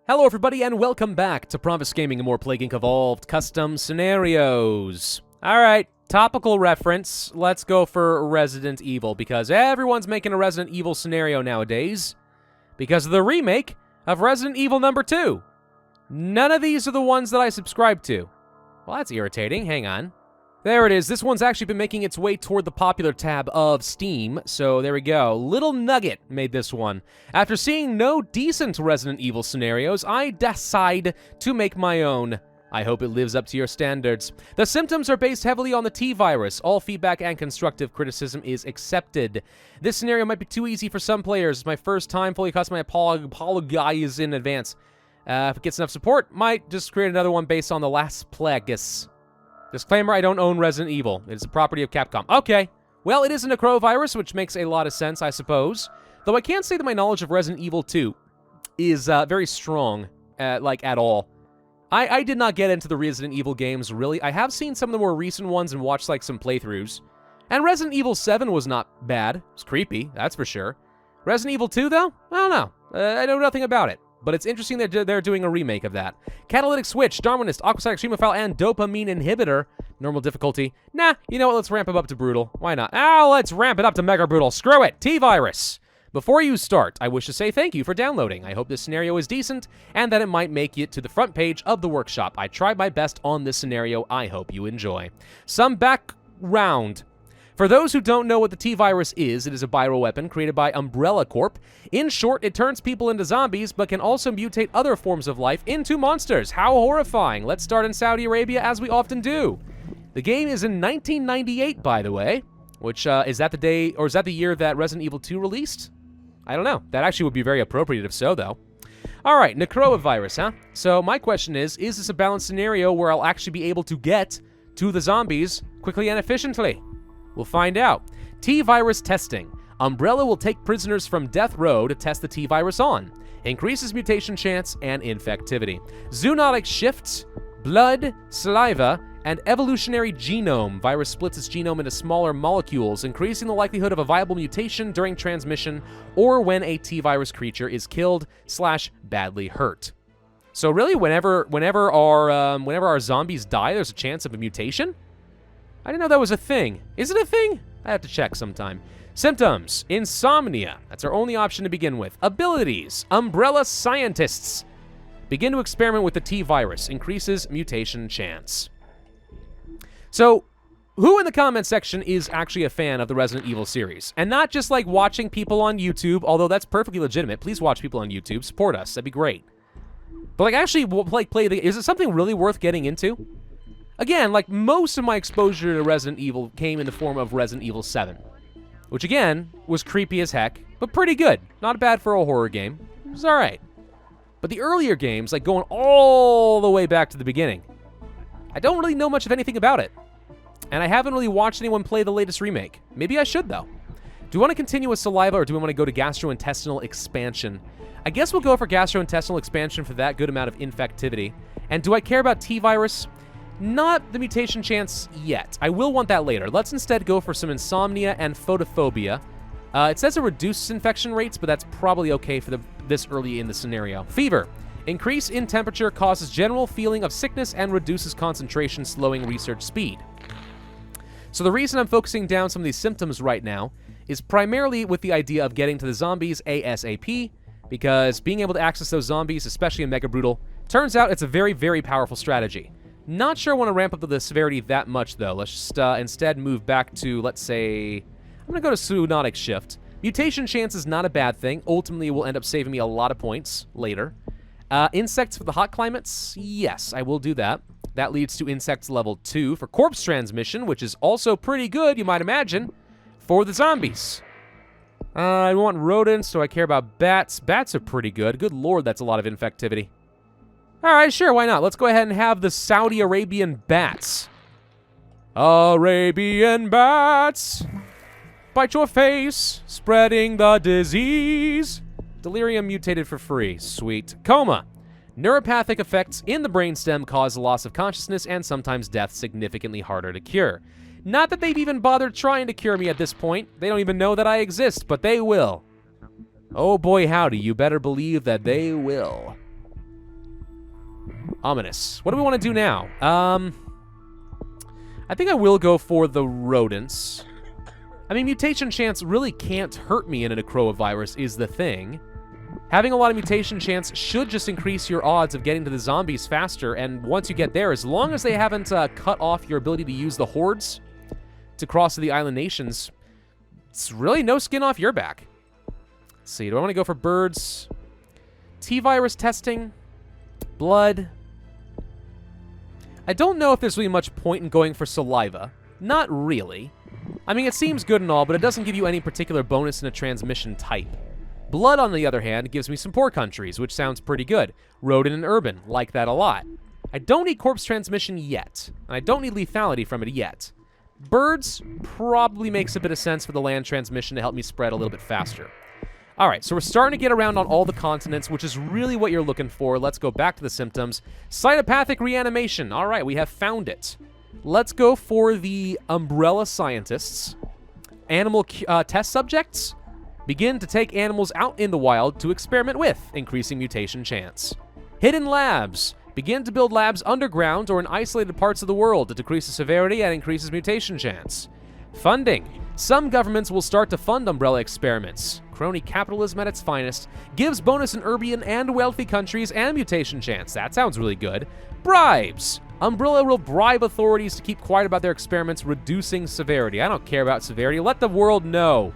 Hello everybody and welcome back to Pravus Gaming and more Plague Inc. Evolved Custom Scenarios. Alright, topical reference. Let's go for Resident Evil because everyone's making a Resident Evil scenario nowadays because of the remake of Resident Evil number 2. None of these are the ones that I subscribe to. Well, that's irritating. Hang on. There it is. This one's actually been making its way toward the popular tab of Steam, so there we go. Little Nugget made this one. After seeing no decent Resident Evil scenarios, I decide to make my own. I hope it lives up to your standards. The symptoms are based heavily on the T-virus. All feedback and constructive criticism is accepted. This scenario might be too easy for some players. It's my first time fully custom. I apologize in advance. If it gets enough support, might just create another one based on the last Plagueis. Disclaimer, I don't own Resident Evil. It is a property of Capcom. Okay. Well, it isn't a crow virus, which makes a lot of sense, I suppose. Though I can't say that my knowledge of Resident Evil 2 is very strong, at all. I did not get into the Resident Evil games, really. I have seen some of the more recent ones and watched, some playthroughs. And Resident Evil 7 was not bad. It was creepy, that's for sure. Resident Evil 2, though? I don't know. I know nothing about it. But it's interesting that they're doing a remake of that. Catalytic Switch, Darwinist, Aquasonic Extremophile, and Dopamine Inhibitor. Normal difficulty. Nah, you know what? Let's ramp it up to Brutal. Why not? Let's ramp it up to Mega Brutal. Screw it! T-Virus! Before you start, I wish to say thank you for downloading. I hope this scenario is decent, and that it might make it to the front page of the workshop. I tried my best on this scenario. I hope you enjoy. Some background. For those who don't know what the T-Virus is, it is a viral weapon created by Umbrella Corp. In short, it turns people into zombies, but can also mutate other forms of life into monsters. How horrifying. Let's start in Saudi Arabia, as we often do. The game is in 1998, by the way, which, is that the day, or is that the year that Resident Evil 2 released? I don't know. That actually would be very appropriate if so, though. Alright, Necrovirus, huh? So my question is this a balanced scenario where I'll actually be able to get to the zombies quickly and efficiently? We'll find out. T-Virus testing. Umbrella will take prisoners from death row to test the T-Virus on. Increases mutation chance and infectivity. Zoonotic shifts, blood, saliva, and evolutionary genome. Virus splits its genome into smaller molecules, increasing the likelihood of a viable mutation during transmission or when a T-Virus creature is killed / badly hurt. So really, whenever our zombies die, there's a chance of a mutation? I didn't know that was a thing. Is it a thing? I have to check sometime. Symptoms. Insomnia. That's our only option to begin with. Abilities. Umbrella Scientists. Begin to experiment with the T-Virus. Increases mutation chance. So, who in the comment section is actually a fan of the Resident Evil series? And not just watching people on YouTube, although that's perfectly legitimate. Please watch people on YouTube. Support us. That'd be great. But actually play the... Is it something really worth getting into? Again, most of my exposure to Resident Evil came in the form of Resident Evil 7. Which, again, was creepy as heck, but pretty good. Not bad for a horror game. It was alright. But the earlier games, going all the way back to the beginning, I don't really know much of anything about it. And I haven't really watched anyone play the latest remake. Maybe I should, though. Do we want to continue with Saliva, or do we want to go to Gastrointestinal Expansion? I guess we'll go for Gastrointestinal Expansion for that good amount of infectivity. And do I care about T-Virus? Not the mutation chance yet. I will want that later. Let's instead go for some insomnia and photophobia. It says it reduces infection rates, but that's probably okay for this early in the scenario. Fever. Increase in temperature causes general feeling of sickness and reduces concentration, slowing research speed. So the reason I'm focusing down some of these symptoms right now is primarily with the idea of getting to the zombies ASAP, because being able to access those zombies, especially in Mega Brutal, turns out it's a very, very powerful strategy. Not sure I want to ramp up the severity that much, though. Let's just instead move back to, let's say... I'm going to go to Zoonotic Shift. Mutation chance is not a bad thing. Ultimately, it will end up saving me a lot of points later. Insects for the hot climates? Yes, I will do that. That leads to Insects level 2 for Corpse Transmission, which is also pretty good, you might imagine, for the zombies. I want rodents. Do I care about bats? Bats are pretty good. Good lord, that's a lot of infectivity. Alright, sure, why not? Let's go ahead and have the Saudi Arabian bats. Arabian bats! Bite your face, spreading the disease. Delirium mutated for free. Sweet. Coma. Neuropathic effects in the brainstem cause loss of consciousness and sometimes death, significantly harder to cure. Not that they've even bothered trying to cure me at this point. They don't even know that I exist, but they will. Oh boy howdy, you better believe that they will. Ominous. What do we want to do now? I think I will go for the rodents. I mean, mutation chance really can't hurt me in a necrovirus is the thing. Having a lot of mutation chance should just increase your odds of getting to the zombies faster, and once you get there, as long as they haven't cut off your ability to use the hordes to cross to the island nations, it's really no skin off your back. Let's see, do I want to go for birds? T-virus testing? Blood? I don't know if there's really much point in going for saliva. Not really. I mean, it seems good and all, but it doesn't give you any particular bonus in a transmission type. Blood, on the other hand, gives me some poor countries, which sounds pretty good. Rodent and urban, like that a lot. I don't need corpse transmission yet, and I don't need lethality from it yet. Birds probably makes a bit of sense for the land transmission to help me spread a little bit faster. All right, so we're starting to get around on all the continents, which is really what you're looking for. Let's go back to the symptoms. Cytopathic reanimation. All right, we have found it. Let's go for the umbrella scientists. Animal test subjects. Begin to take animals out in the wild to experiment with, increasing mutation chance. Hidden labs. Begin to build labs underground or in isolated parts of the world to decrease the severity and increases mutation chance. Funding. Some governments will start to fund umbrella experiments. Crony capitalism at its finest. Gives bonus in urban and wealthy countries and mutation chance. That sounds really good. Bribes. Umbrella will bribe authorities to keep quiet about their experiments, reducing severity. I don't care about severity. Let the world know.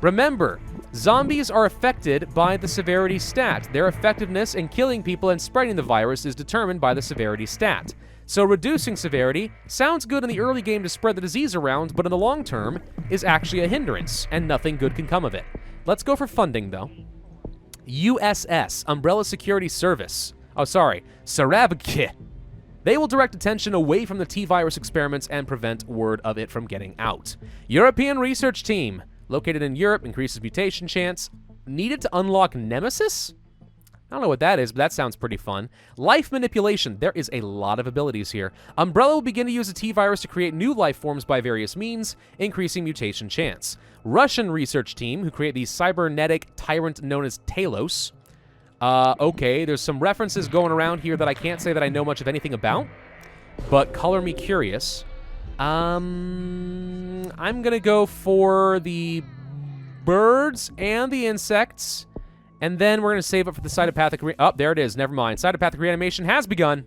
Remember, zombies are affected by the severity stat. Their effectiveness in killing people and spreading the virus is determined by the severity stat. So reducing severity sounds good in the early game to spread the disease around, but in the long term is actually a hindrance, and nothing good can come of it. Let's go for funding, though. USS, Umbrella Security Service. Oh, sorry, Sarabki. They will direct attention away from the T-virus experiments and prevent word of it from getting out. European Research Team, located in Europe, increases mutation chance. Needed to unlock Nemesis? I don't know what that is, but that sounds pretty fun. Life manipulation. There is a lot of abilities here. Umbrella will begin to use the T-virus to create new life forms by various means, increasing mutation chance. Russian research team, who create the cybernetic tyrant known as Talos. Okay, there's some references going around here that I can't say that I know much of anything about, but color me curious. I'm gonna go for the birds and the insects. And then we're going to save it for the cytopathic... Oh, there it is. Never mind. Cytopathic reanimation has begun.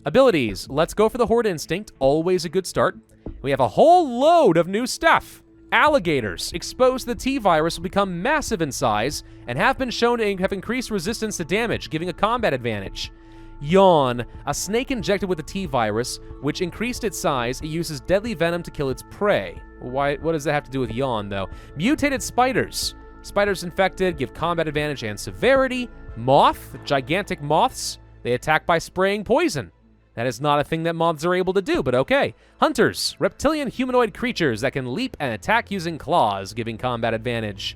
Abilities. Let's go for the Horde Instinct. Always a good start. We have a whole load of new stuff. Alligators. Exposed to the T-virus will become massive in size and have been shown to have increased resistance to damage, giving a combat advantage. Yawn. A snake injected with the T-virus, which increased its size. It uses deadly venom to kill its prey. What does that have to do with yawn, though? Mutated spiders. Spiders infected give combat advantage and severity. Moth, gigantic moths. They attack by spraying poison. That is not a thing that moths are able to do, but okay. Hunters, reptilian humanoid creatures that can leap and attack using claws, giving combat advantage.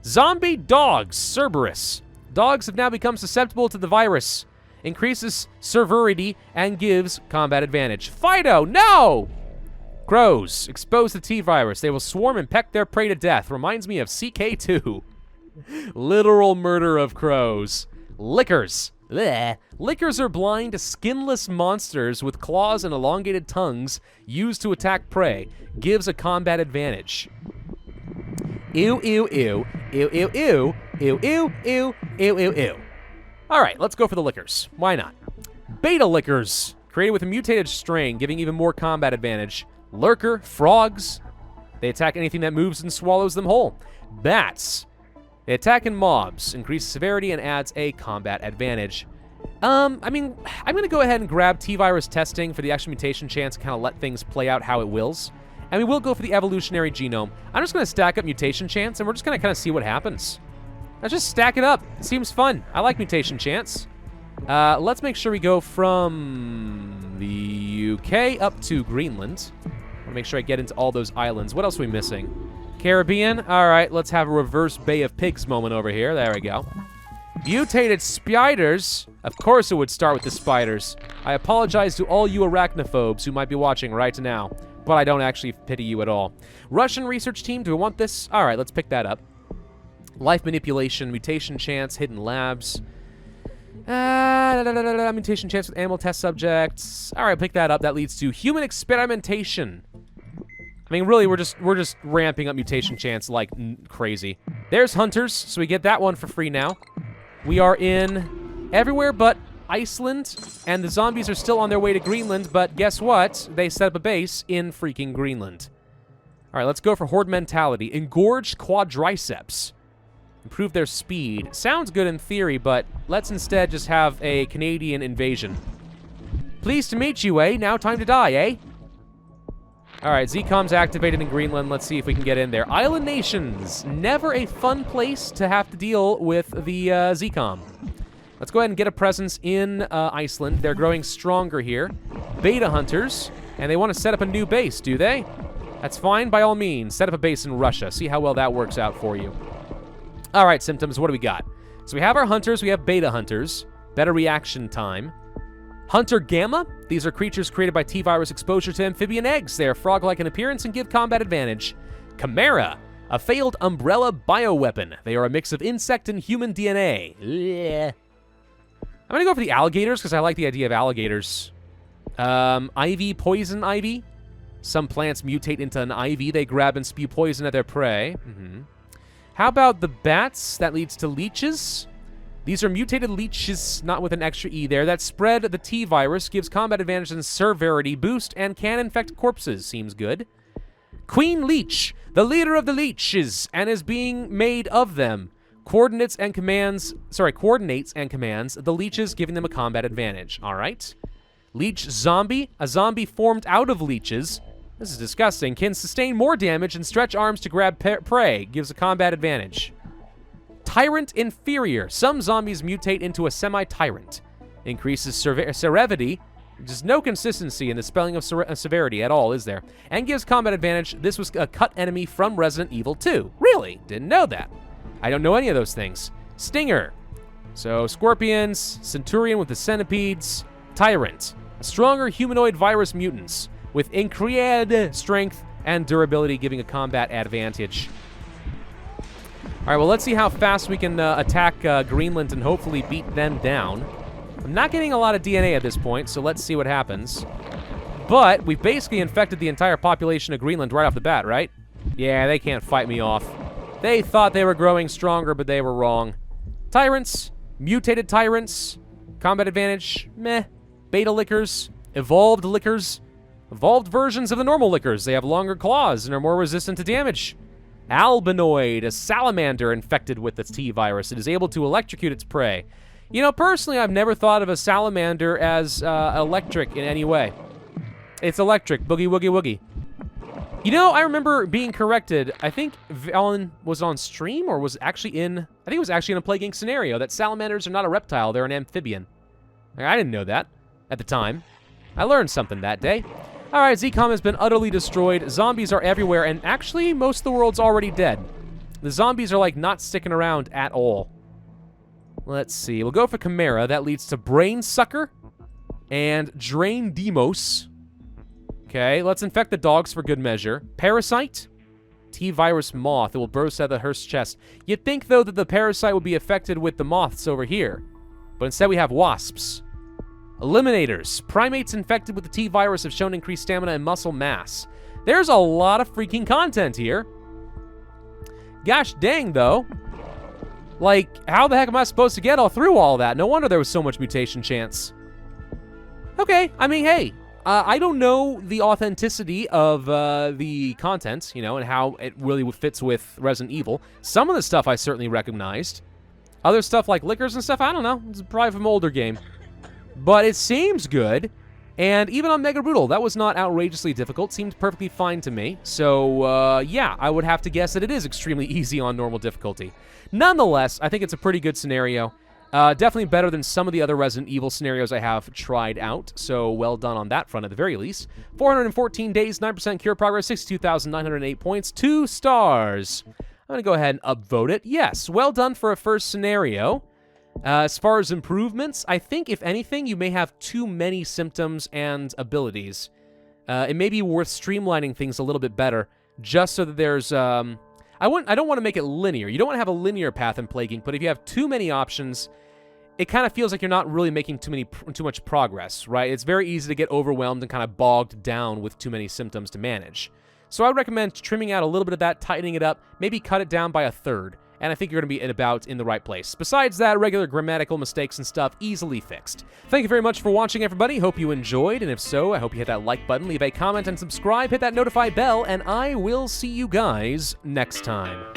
Zombie dogs, Cerberus. Dogs have now become susceptible to the virus. Increases severity and gives combat advantage. Fido, no! Crows, exposed to T-virus. They will swarm and peck their prey to death. Reminds me of CK2. Literal murder of crows. Lickers. Blech. Lickers are blind, skinless monsters with claws and elongated tongues used to attack prey. Gives a combat advantage. Ew, ew, ew. Ew, ew, ew. Ew, ew, ew. Ew, ew, ew. All right, let's go for the lickers. Why not? Beta lickers. Created with a mutated strain, giving even more combat advantage. Lurker, frogs. They attack anything that moves and swallows them whole. Bats. They attack in mobs, increase severity, and adds a combat advantage. I mean, I'm going to go ahead and grab T-virus testing for the extra mutation chance and kind of let things play out how it wills. And we will go for the evolutionary genome. I'm just going to stack up mutation chance, and we're just going to kind of see what happens. Let's just stack it up. It seems fun. I like mutation chance. Let's make sure we go from the UK up to Greenland. I want to make sure I get into all those islands. What else are we missing? Caribbean? All right, let's have a reverse Bay of Pigs moment over here. There we go. Mutated spiders. Of course it would start with the spiders. I apologize to all you arachnophobes who might be watching right now, but I don't actually pity you at all. Russian research team, do we want this? All right, let's pick that up. Life manipulation, mutation chance, hidden labs. Mutation chance with animal test subjects. All right, pick that up. That leads to human experimentation. I mean, really, we're just ramping up mutation chance like crazy. There's hunters, so we get that one for free now. We are in everywhere but Iceland, and the zombies are still on their way to Greenland, but guess what? They set up a base in freaking Greenland. All right, let's go for horde mentality. Engorged quadriceps. Improve their speed. Sounds good in theory, but let's instead just have a Canadian invasion. Pleased to meet you, eh? Now time to die, eh? All right, ZCOM's activated in Greenland. Let's see if we can get in there. Island nations. Never a fun place to have to deal with the ZCOM. Let's go ahead and get a presence in Iceland. They're growing stronger here. Beta hunters. And they want to set up a new base, do they? That's fine, by all means. Set up a base in Russia. See how well that works out for you. All right, symptoms, what do we got? So we have our hunters, we have beta hunters. Better reaction time. Hunter Gamma. These are creatures created by T-virus exposure to amphibian eggs. They are frog-like in appearance and give combat advantage. Chimera. A failed umbrella bioweapon. They are a mix of insect and human DNA. Blech. I'm going to go for the alligators because I like the idea of alligators. Ivy, poison ivy. Some plants mutate into an ivy. They grab and spew poison at their prey. How about the bats? That leads to leeches. These are mutated leeches, not with an extra E there, that spread the T-virus, gives combat advantage and severity boost, and can infect corpses. Seems good. Queen Leech, the leader of the leeches, and is being made of them. Coordinates and commands, the leeches, giving them a combat advantage. All right. Leech Zombie, a zombie formed out of leeches. This is disgusting. Can sustain more damage and stretch arms to grab prey. Gives a combat advantage. Tyrant Inferior. Some zombies mutate into a semi-tyrant. Increases severity. There's no consistency in the spelling of severity at all, is there? And gives combat advantage. This was a cut enemy from Resident Evil 2. Really? Didn't know that. I don't know any of those things. Stinger. So, scorpions, Centurion with the centipedes, Tyrant. Stronger humanoid virus mutants with increased strength and durability, giving a combat advantage. All right, well, let's see how fast we can attack Greenland and hopefully beat them down. I'm not getting a lot of DNA at this point, so let's see what happens. But we've basically infected the entire population of Greenland right off the bat, right? Yeah, they can't fight me off. They thought they were growing stronger, but they were wrong. Tyrants, mutated tyrants, combat advantage, meh. Beta lickers, evolved lickers, evolved versions of the normal lickers. They have longer claws and are more resistant to damage. Albinoid, a salamander infected with the T-virus. It is able to electrocute its prey. You know, personally, I've never thought of a salamander as electric in any way. It's electric, boogie woogie woogie. You know, I remember being corrected. I think Valen was on stream or was actually in, I think it was actually in a Plague Inc. scenario that salamanders are not a reptile, they're an amphibian. I didn't know that at the time. I learned something that day. All right, ZCOM has been utterly destroyed. Zombies are everywhere, and actually, most of the world's already dead. The zombies are, like, not sticking around at all. Let's see. We'll go for Chimera. That leads to Brain Sucker and Drain Demos. Okay, let's infect the dogs for good measure. Parasite. T-virus moth. It will burst out of the Hearst's chest. You'd think, though, that the parasite would be affected with the moths over here. But instead, we have wasps. Eliminators. Primates infected with the T-virus have shown increased stamina and muscle mass. There's a lot of freaking content here. Gosh dang, though. Like, how the heck am I supposed to get through all that? No wonder there was so much mutation chance. Okay, I mean, hey. I don't know the authenticity of the content, you know, and how it really fits with Resident Evil. Some of the stuff I certainly recognized. Other stuff like liquors and stuff, I don't know. It's probably from an older game. But it seems good, and even on Mega Brutal, that was not outrageously difficult. Seemed perfectly fine to me. So, yeah, I would have to guess that it is extremely easy on normal difficulty. Nonetheless, I think it's a pretty good scenario. Definitely better than some of the other Resident Evil scenarios I have tried out, so well done on that front at the very least. 414 days, 9% cure progress, 62,908 points, 2 stars. I'm going to go ahead and upvote it. Yes, well done for a first scenario. As far as improvements, I think, if anything, you may have too many symptoms and abilities. It may be worth streamlining things a little bit better, just so that there's... I don't want to make it linear. You don't want to have a linear path in Plague Inc., but if you have too many options, it kind of feels like you're not really making too much progress, right? It's very easy to get overwhelmed and kind of bogged down with too many symptoms to manage. So I would recommend trimming out a little bit of that, tightening it up, maybe cut it down by a third, and I think you're going to be in the right place. Besides that, regular grammatical mistakes and stuff, easily fixed. Thank you very much for watching, everybody. Hope you enjoyed, and if so, I hope you hit that like button, leave a comment, and subscribe, hit that notify bell, and I will see you guys next time.